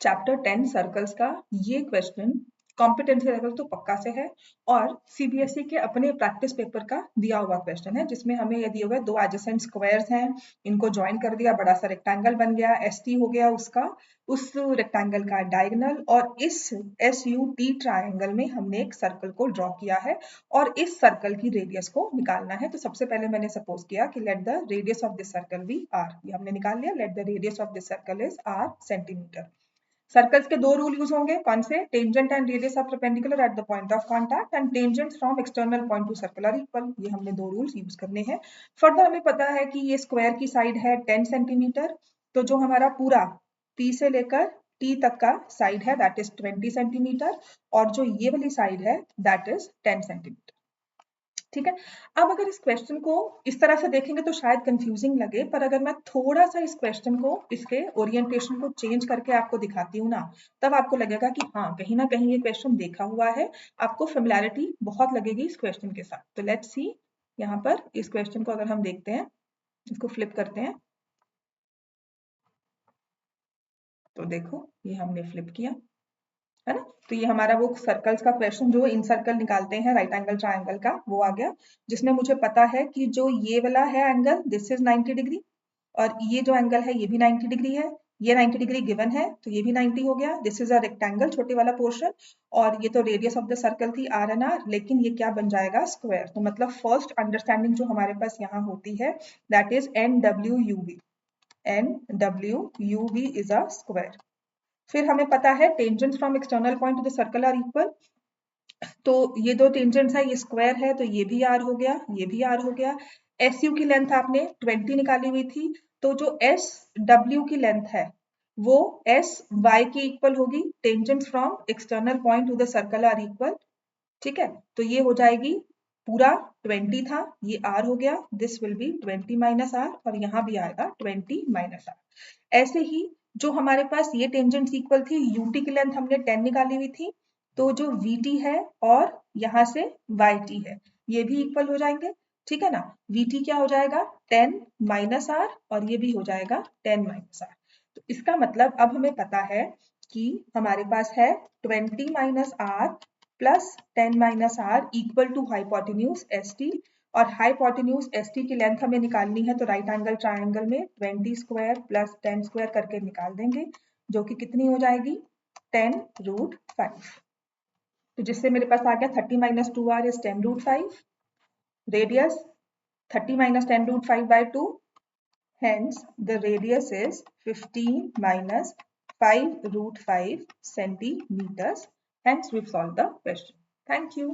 Chapter 10 circles का ये question competency level तो पक्का से है और सीबीएसई के अपने प्रैक्टिस पेपर का दिया हुआ क्वेश्चन है, जिसमें हमें ये दिए हुए दो एडजेसेंट स्क्वायर्स हैं, इनको ज्वाइन कर दिया, बड़ा सा रेक्टेंगल बन गया, एसटी हो गया उसका, उस रेक्टेंगल का डायगोनल, और इस एसयूटी ट्रायंगल में हमने एक सर्कल को ड्रॉ किया है और इस सर्कल की रेडियस को निकालना है। तो सबसे पहले मैंने सपोज किया कि let the radius of this circle be R, ये हमने निकाल लिया, let the radius of this circle is R centimetre. Circles के दो रूल यूज होंगे, कौन से? Tangent and radius are perpendicular at the point of contact and tangents from external point to circle are equal. ये हमने दो rules use करने हैं। फर्दर हमें पता है कि ये स्क्वायर की साइड है 10 सेंटीमीटर, तो जो हमारा पूरा P से लेकर T तक का साइड है दैट इज 20 सेंटीमीटर और जो ये वाली साइड है दैट इज 10 सेंटीमीटर। ठीक है। अब अगर इस क्वेश्चन को इस तरह से देखेंगे तो शायद कंफ्यूजिंग लगे, पर अगर मैं थोड़ा सा इस क्वेश्चन को, इसके ओरिएंटेशन को चेंज करके आपको दिखाती हूँ ना, तब आपको लगेगा कि हाँ कहीं ना कहीं ये क्वेश्चन देखा हुआ है, आपको फेमिलैरिटी बहुत लगेगी इस क्वेश्चन के साथ। तो लेट्स सी, यहाँ पर इस क्वेश्चन को अगर हम देखते हैं, इसको फ्लिप करते हैं, तो देखो ये हमने फ्लिप किया है ना, तो ये हमारा वो सर्कल्स का क्वेश्चन जो इन सर्कल निकालते हैं राइट एंगल ट्रायंगल का, वो आ गया, जिसमें मुझे पता है कि जो ये वाला है एंगल दिस इज 90 डिग्री और ये जो एंगल है ये भी 90 डिग्री है, ये 90 डिग्री गिवन है तो ये भी 90 हो गया। दिस इज अ रेक्टेंगल, छोटे वाला पोर्शन, और ये तो रेडियस ऑफ द सर्कल थी आर एन आर, लेकिन ये क्या बन जाएगा? स्क्वायर। तो मतलब फर्स्ट अंडरस्टैंडिंग जो हमारे पास यहाँ होती है that is N W U V, N W U V is a square. फिर हमें पता है tangents from external point to the circle are equal, तो ये दो टेंजेंट्स है, ये स्क्वायर है तो ये भी आर हो गया, ये भी आर हो गया। एस यू की लेंथ आपने 20 निकाली हुई थी, तो जो एस डब्ल्यू की लेंथ है वो एस वाई की इक्वल होगी, tangents from external point to the circle are equal. ठीक है, तो ये हो जाएगी, पूरा 20 था, ये आर हो गया, this will be 20 minus R, और यहाँ भी आएगा 20 माइनस आर। ऐसे ही जो हमारे पास ये टेंजेंट इक्वल थी, यूटी की लेंथ हमने 10 निकाली हुई थी, तो जो वीटी है और यहाँ से वाईटी है ये भी इक्वल हो जाएंगे। ठीक है ना, वीटी क्या हो जाएगा? 10 माइनस आर, और ये भी हो जाएगा 10 माइनस आर। तो इसका मतलब अब हमें पता है कि हमारे पास है 20 minus R plus 10 minus R equal to hypotenuse S T, और हाइपोटेन्यूज एस टी की लेंथ हमें निकालनी है, तो राइट एंगल ट्रायंगल में 20 स्क्वायर प्लस 10 स्क्वायर करके निकाल देंगे, जो कि कितनी हो जाएगी? 10√5। तो जिससे मेरे पास आ गया 30 minus 2r is 10√5, radius 30 minus 10√5 by 2, hence the radius is 15 minus 5√5 centimeters. Hence we've solved the question. Thank you.